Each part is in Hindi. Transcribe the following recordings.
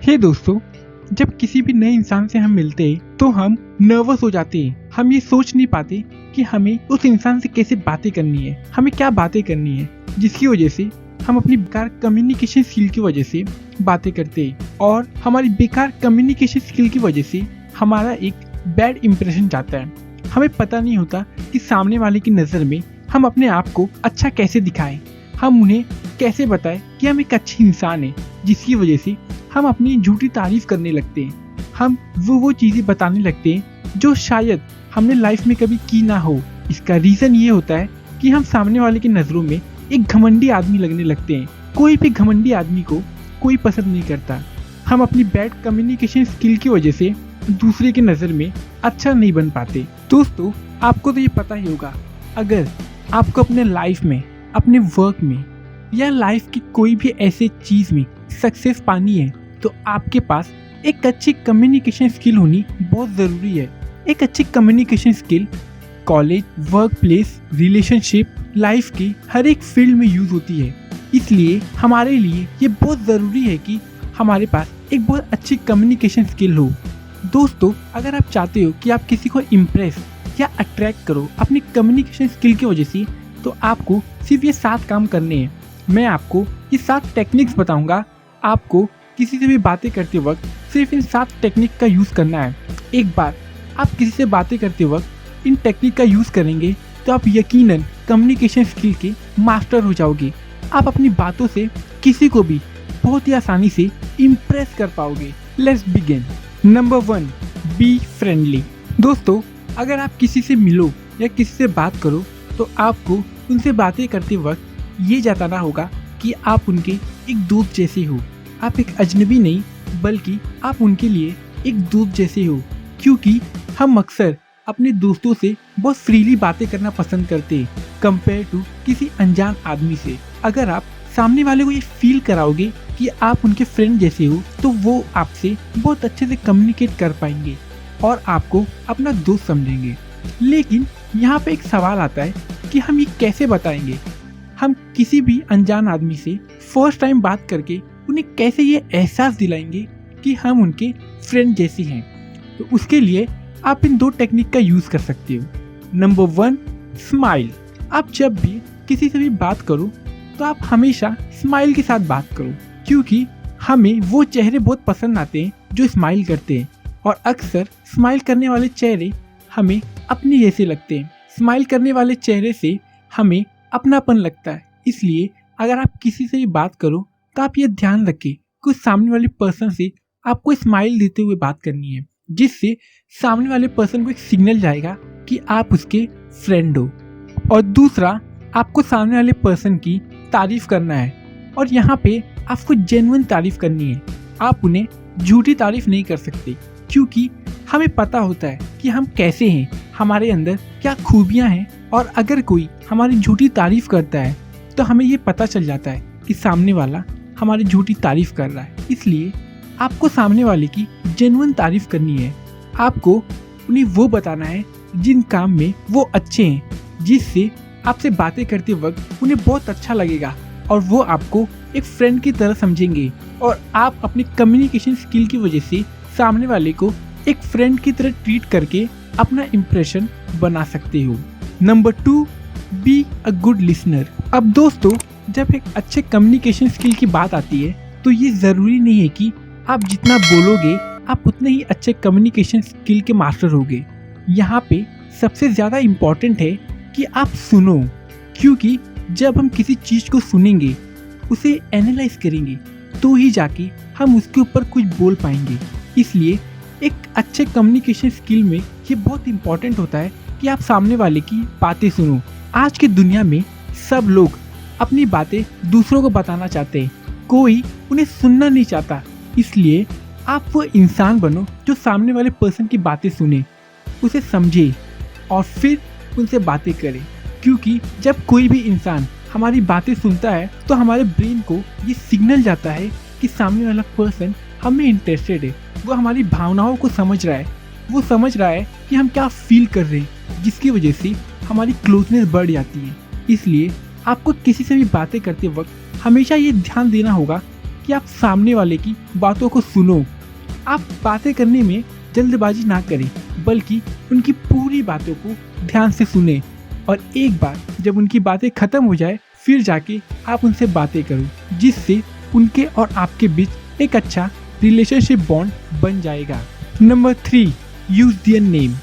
हे दोस्तों, जब किसी भी नए इंसान से हम मिलते हैं तो हम नर्वस हो जाते हैं। हम ये सोच नहीं पाते कि हमें उस इंसान से कैसे बातें करनी है, हमें क्या बातें करनी है, जिसकी वजह से हम अपनी बेकार कम्युनिकेशन स्किल की वजह से बातें करते हैं और हमारी बेकार कम्युनिकेशन स्किल की वजह से हमारा एक बैड इंप्रेशन जाता है। हमें पता नहीं होता कि सामने वाले की नज़र में हम अपने आप को अच्छा कैसे दिखाएं, हम उन्हें कैसे बताएं कि हम एक अच्छे इंसान हैं, जिसकी वजह से हम अपनी झूठी तारीफ करने लगते हैं। हम वो चीज़ें बताने लगते हैं जो शायद हमने लाइफ में कभी की ना हो। इसका रीज़न ये होता है कि हम सामने वाले की नज़रों में एक घमंडी आदमी लगने लगते हैं। कोई भी घमंडी आदमी को कोई पसंद नहीं करता। हम अपनी बैड कम्युनिकेशन स्किल की वजह से दूसरे की नज़र में अच्छा नहीं बन पाते। दोस्तों, आपको तो ये पता ही होगा, अगर आपको अपने लाइफ में, अपने वर्क में या लाइफ की कोई भी ऐसे चीज़ में सक्सेस पानी है तो आपके पास एक अच्छी कम्युनिकेशन स्किल होनी बहुत ज़रूरी है। एक अच्छी communication skill college, work place, relationship, life की हर एक फील्ड में यूज़ होती है। इसलिए हमारे लिए ये बहुत ज़रूरी है कि हमारे पास एक बहुत अच्छी कम्युनिकेशन स्किल हो। दोस्तों, अगर आप चाहते हो कि आप किसी को इम्प्रेस या अट्रैक्ट करो अपनी कम्युनिकेशन स्किल की वजह से, तो आपको सिर्फ ये 7 काम करने हैं। मैं आपको ये 7 टेक्निक्स बताऊंगा। आपको किसी से भी बातें करते वक्त सिर्फ इन 7 टेक्निक का यूज़ करना है। एक बार आप किसी से बातें करते वक्त इन टेक्निक का यूज़ करेंगे तो आप यकीनन कम्युनिकेशन स्किल के मास्टर हो जाओगे। आप अपनी बातों से किसी को भी बहुत ही आसानी से इम्प्रेस कर पाओगे। Let's begin. Number 1, be friendly. दोस्तों, अगर आप किसी से मिलो या किसी से बात करो तो आपको उनसे बातें करते वक्त ये जताना होगा कि आप उनके एक दोस्त जैसे हो। आप एक अजनबी नहीं, बल्कि आप उनके लिए एक दोस्त जैसे हो, क्योंकि हम अक्सर अपने दोस्तों से बहुत फ्रीली बातें करना पसंद करते हैं कंपेयर टू किसी अनजान आदमी से। अगर आप सामने वाले को ये फील कराओगे कि आप उनके फ्रेंड जैसे हो तो वो आपसे बहुत अच्छे से कम्युनिकेट कर पाएंगे और आपको अपना दोस्त समझेंगे। लेकिन यहाँ पे एक सवाल आता है कि हम ये कैसे बताएंगे? हम किसी भी अनजान आदमी से फर्स्ट टाइम बात करके उन्हें कैसे ये एहसास दिलाएंगे कि हम उनके फ्रेंड जैसे हैं? तो उसके लिए आप इन 2 टेक्निक का यूज़ कर सकते हो। Number 1, smile. आप जब भी किसी से भी बात करो तो आप हमेशा स्माइल के साथ बात करो, क्योंकि हमें वो चेहरे बहुत पसंद आते हैं जो स्माइल करते हैं और अक्सर स्माइल करने वाले चेहरे हमें अपने जैसे लगते हैं। स्माइल करने वाले चेहरे से हमें अपनापन लगता है। इसलिए अगर आप किसी से भी बात करो तो आप ये ध्यान रखें कि उस सामने वाले पर्सन से आपको स्माइल देते हुए बात करनी है, जिससे सामने वाले पर्सन को एक सिग्नल जाएगा कि आप उसके फ्रेंड हो। और दूसरा, आपको सामने वाले पर्सन की तारीफ करना है और यहाँ पे आपको जेन्युइन तारीफ करनी है। आप उन्हें झूठी तारीफ नहीं कर सकते, क्योंकि हमें पता होता है कि हम कैसे हैं, हमारे अंदर क्या खूबियाँ हैं, और अगर कोई हमारी झूठी तारीफ करता है तो हमें ये पता चल जाता है कि सामने वाला हमारी झूठी तारीफ कर रहा है। इसलिए आपको सामने वाले की जेन्युइन तारीफ करनी है। आपको उन्हें वो बताना है जिन काम में वो अच्छे हैं, जिससे आपसे बातें करते वक्त उन्हें बहुत अच्छा लगेगा और वो आपको एक फ्रेंड की तरह समझेंगे और आप अपनी कम्युनिकेशन स्किल की वजह से सामने वाले को एक फ्रेंड की तरह ट्रीट करके अपना इम्प्रेशन बना सकते हो। Number 2, be a good listener. अब दोस्तों, जब एक अच्छे कम्युनिकेशन स्किल की बात आती है तो ये ज़रूरी नहीं है कि आप जितना बोलोगे आप उतने ही अच्छे कम्युनिकेशन स्किल के मास्टर होगे। यहाँ पे सबसे ज़्यादा इम्पॉर्टेंट है कि आप सुनो, क्योंकि जब हम किसी चीज़ को सुनेंगे, उसे एनालाइज करेंगे, तो ही जाके हम उसके ऊपर कुछ बोल पाएंगे। इसलिए एक अच्छे कम्युनिकेशन स्किल में ये बहुत इम्पॉर्टेंट होता है कि आप सामने वाले की बातें सुनो। आज की दुनिया में सब लोग अपनी बातें दूसरों को बताना चाहते हैं, कोई उन्हें सुनना नहीं चाहता। इसलिए आप वो इंसान बनो जो सामने वाले पर्सन की बातें सुने, उसे समझे और फिर उनसे बातें करे, क्योंकि जब कोई भी इंसान हमारी बातें सुनता है तो हमारे ब्रेन को ये सिग्नल जाता है कि सामने वाला पर्सन हमें इंटरेस्टेड है, वो हमारी भावनाओं को समझ रहा है, वो समझ रहा है कि हम क्या फील कर रहे हैं, जिसकी वजह से हमारी क्लोजनेस बढ़ जाती है। इसलिए आपको किसी से भी बातें करते वक्त हमेशा ये ध्यान देना होगा कि आप सामने वाले की बातों को सुनो। आप बातें करने में जल्दबाजी ना करें, बल्कि उनकी पूरी बातों को ध्यान से सुने और एक बार जब उनकी बातें खत्म हो जाए फिर जाके आप उनसे बातें करो, जिससे उनके और आपके बीच एक अच्छा रिलेशनशिप बॉन्ड बन जाएगा। Number 3, use their name.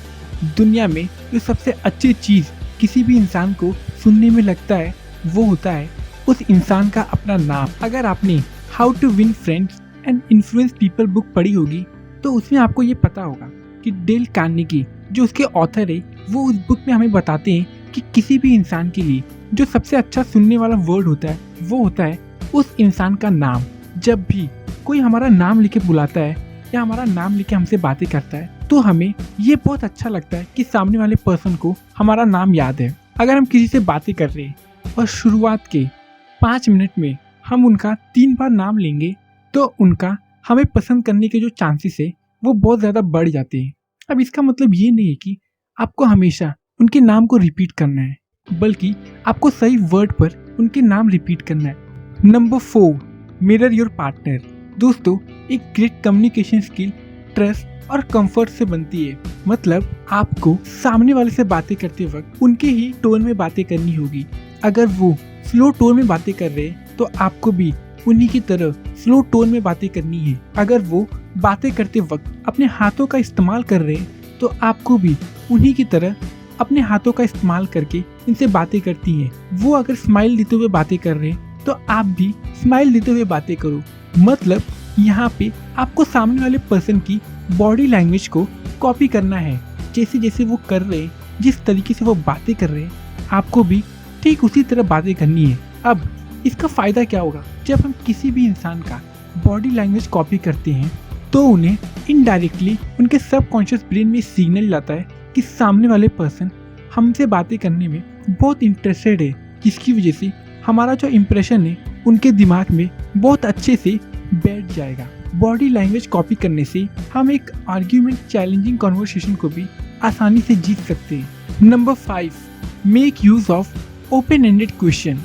दुनिया में जो सबसे अच्छी चीज़ किसी भी इंसान को सुनने में लगता है वो होता है उस इंसान का अपना नाम। अगर आपने how to win friends and influence people book पढ़ी होगी तो उसमें आपको ये पता होगा कि डेल कार्नेगी जो उसके ऑथर है वो उस बुक में हमें बताते हैं कि किसी भी इंसान के लिए जो सबसे अच्छा सुनने वाला वर्ड होता है वो होता है उस इंसान का नाम। जब भी कोई हमारा नाम लेके बुलाता है या हमारा नाम लेके हमसे बातें करता है तो हमें ये बहुत अच्छा लगता है कि सामने वाले पर्सन को हमारा नाम याद है। अगर हम किसी से बातें कर रहे हैं और शुरुआत के 5 मिनट में हम उनका 3 बार नाम लेंगे तो उनका हमें पसंद करने के जो चांसेस है वो बहुत ज़्यादा बढ़ जाते हैं। अब इसका मतलब ये नहीं है कि आपको हमेशा उनके नाम को रिपीट करना है, बल्कि आपको सही वर्ड पर उनके नाम रिपीट करना है। Number 4, mirror your partner. दोस्तों, एक ग्रेट कम्युनिकेशन स्किल ट्रस्ट और कंफर्ट से बनती है। मतलब आपको सामने वाले से बातें करते वक्त उनके ही टोन में बातें करनी होगी। अगर वो स्लो टोन में बातें कर रहे हैं तो आपको भी उन्हीं की तरह स्लो टोन में बातें करनी है। अगर वो बातें करते वक्त अपने हाथों का इस्तेमाल कर रहे हैं तो आपको भी उन्हीं की तरह अपने हाथों का इस्तेमाल करके इनसे बातें करती हैं। वो अगर स्माइल देते हुए बातें कर रहे हैं तो आप भी स्माइल देते हुए बातें करो। मतलब यहाँ पे आपको सामने वाले पर्सन की बॉडी लैंग्वेज को कॉपी करना है। जैसे जैसे वो कर रहे हैं, जिस तरीके से वो बातें कर रहे हैं, आपको भी ठीक उसी तरह बातें करनी है। अब इसका फ़ायदा क्या होगा? जब हम किसी भी इंसान का बॉडी लैंग्वेज कॉपी करते हैं तो उन्हें इनडायरेक्टली उनके सबकॉन्शियस ब्रेन में सिग्नल जाता है कि सामने वाले पर्सन हमसे बातें करने में बहुत इंटरेस्टेड है, जिसकी वजह से हमारा जो इम्प्रेशन है उनके दिमाग में बहुत अच्छे से बैठ जाएगा। बॉडी लैंग्वेज कॉपी करने से हम एक आर्ग्यूमेंट चैलेंजिंग कॉन्वर्सेशन को भी आसानी से जीत सकते हैं। Number 5, make use of open ended question.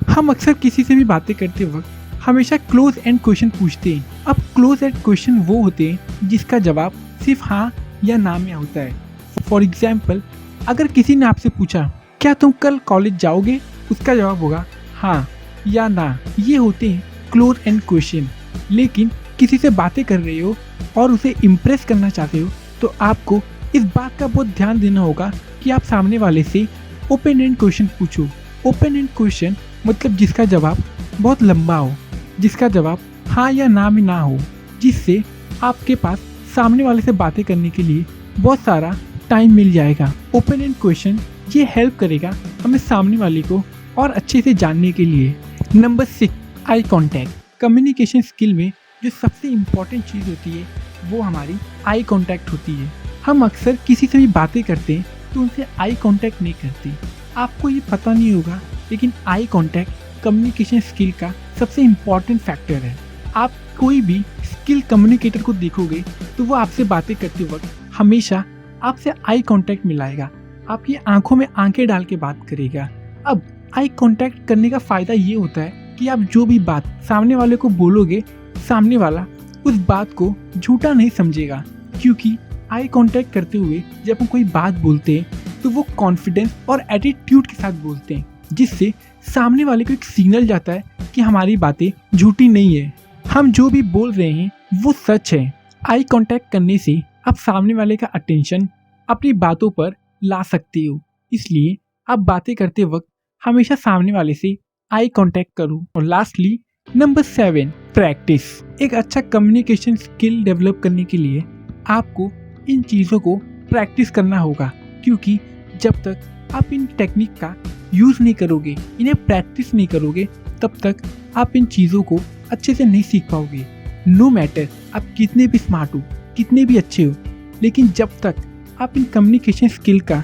हम अक्सर किसी से भी बातें करते वक्त हमेशा क्लोज एंड क्वेश्चन पूछते हैं। अब क्लोज एंड क्वेश्चन वो होते हैं जिसका जवाब सिर्फ हाँ या ना में होता है। फॉर एग्जाम्पल, अगर किसी ने आपसे पूछा क्या तुम कल कॉलेज जाओगे, उसका जवाब होगा हाँ या ना। ये होते हैं क्लोज एंड क्वेश्चन। लेकिन किसी से बातें कर रहे हो और उसे इम्प्रेस करना चाहते हो तो आपको इस बात का बहुत ध्यान देना होगा कि आप सामने वाले से ओपन एंड क्वेश्चन पूछो। ओपन एंड क्वेश्चन मतलब जिसका जवाब बहुत लंबा हो, जिसका जवाब हाँ या ना में ना हो, जिससे आपके पास सामने वाले से बातें करने के लिए बहुत सारा टाइम मिल जाएगा। ओपन एंड क्वेश्चन ये हेल्प करेगा हमें सामने वाले को और अच्छे से जानने के लिए। Number 6, eye contact. Communication skill में जो सबसे इम्पॉर्टेंट चीज़ होती है वो हमारी आई कॉन्टैक्ट होती है। हम अक्सर किसी से भी बातें करते हैं तो उनसे आई कॉन्टैक्ट नहीं करते। आपको ये पता नहीं होगा, लेकिन आई कॉन्टैक्ट कम्युनिकेशन स्किल का सबसे इम्पॉर्टेंट फैक्टर है। आप कोई भी स्किल कम्युनिकेटर को देखोगे तो वो आपसे बातें करते वक्त हमेशा आपसे आई कॉन्टैक्ट मिलाएगा, आपकी आंखों में आंखें डाल के बात करेगा। अब आई कॉन्टैक्ट करने का फ़ायदा ये होता है कि आप जो भी बात सामने वाले को बोलोगे, सामने वाला उस बात को झूठा नहीं समझेगा। क्योंकि आई कांटेक्ट करते हुए जब हम कोई बात बोलते हैं तो वो कॉन्फिडेंस और एटीट्यूड के साथ बोलते हैं, जिससे सामने वाले को एक सिग्नल जाता है कि हमारी बातें झूठी नहीं है, हम जो भी बोल रहे हैं वो सच है। आई कांटेक्ट करने से आप सामने वाले का अटेंशन अपनी बातों पर ला सकते हो। इसलिए आप बातें करते वक्त हमेशा सामने वाले से आई कांटेक्ट करो। और लास्टली नंबर 7, प्रैक्टिस। एक अच्छा कम्युनिकेशन स्किल डेवलप करने के लिए आपको इन चीज़ों को प्रैक्टिस करना होगा, क्योंकि जब तक आप इन टेक्निक का यूज़ नहीं करोगे, इन्हें प्रैक्टिस नहीं करोगे, तब तक आप इन चीज़ों को अच्छे से नहीं सीख पाओगे। नो मैटर आप कितने भी स्मार्ट हो, कितने भी अच्छे हो, लेकिन जब तक आप इन कम्युनिकेशन स्किल का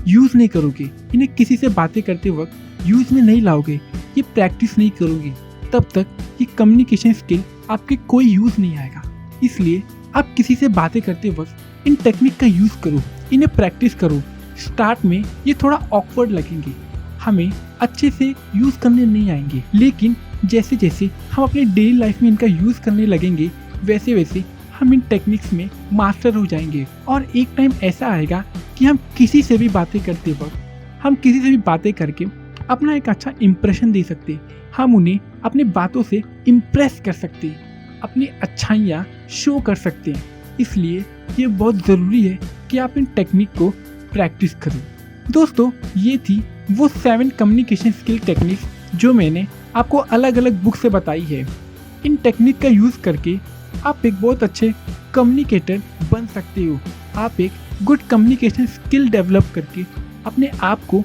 यूज़ नहीं करोगे, इन्हें किसी से बातें करते वक्त यूज़ में नहीं लाओगे, ये प्रैक्टिस नहीं करोगे, तब तक ये कम्युनिकेशन स्किल आपके कोई यूज़ नहीं आएगा। इसलिए आप किसी से बातें करते वक्त इन टेक्निक का यूज़ करो, इन्हें प्रैक्टिस करो। स्टार्ट में ये थोड़ा ऑकवर्ड लगेंगे, हमें अच्छे से यूज़ करने नहीं आएंगे, लेकिन जैसे जैसे हम अपनी डेली लाइफ में इनका यूज़ करने लगेंगे वैसे वैसे हम इन टेक्निक्स में मास्टर हो जाएंगे। और एक टाइम ऐसा आएगा कि हम किसी से भी बातें करते वक्त, हम किसी से भी बातें करके अपना एक अच्छा इम्प्रेशन दे सकते, हम उन्हें अपनी बातों से इम्प्रेस कर सकते, अपनी अच्छाइयाँ शो कर सकते हैं। इसलिए ये बहुत ज़रूरी है कि आप इन टेक्निक को प्रैक्टिस करें। दोस्तों, ये थी वो 7 कम्युनिकेशन स्किल टेक्निक्स जो मैंने आपको अलग अलग बुक से बताई है। इन टेक्निक का यूज़ करके आप एक बहुत अच्छे कम्युनिकेटर बन सकते हो। आप एक गुड कम्युनिकेशन स्किल डेवलप करके अपने आप को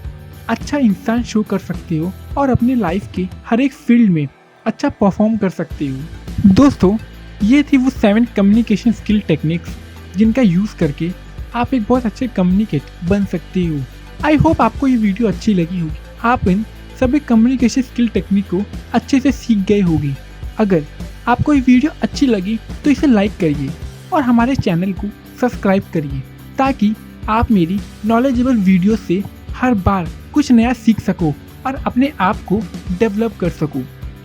अच्छा इंसान शो कर सकते हो और अपने लाइफ के हर एक फील्ड में अच्छा परफॉर्म कर सकते हो। दोस्तों, ये थी वो 7 कम्युनिकेशन स्किल टेक्निक्स जिनका यूज़ करके आप एक बहुत अच्छे कम्युनिकेटर बन सकते हो। आई होप आपको ये वीडियो अच्छी लगी होगी। आप इन सभी कम्युनिकेशन स्किल टेक्निक को अच्छे से सीख गए होंगे। अगर आपको ये वीडियो अच्छी लगी तो इसे लाइक करिए और हमारे चैनल को सब्सक्राइब करिए ताकि आप मेरी नॉलेजेबल वीडियो से हर बार कुछ नया सीख सको और अपने आप को डेवलप कर सको।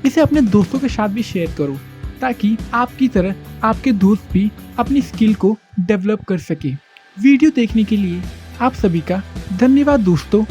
इसे अपने दोस्तों के साथ भी शेयर करो ताकि आपकी तरह आपके दोस्त भी अपनी स्किल को डेवलप कर सके। वीडियो देखने के लिए आप सभी का धन्यवाद दोस्तों।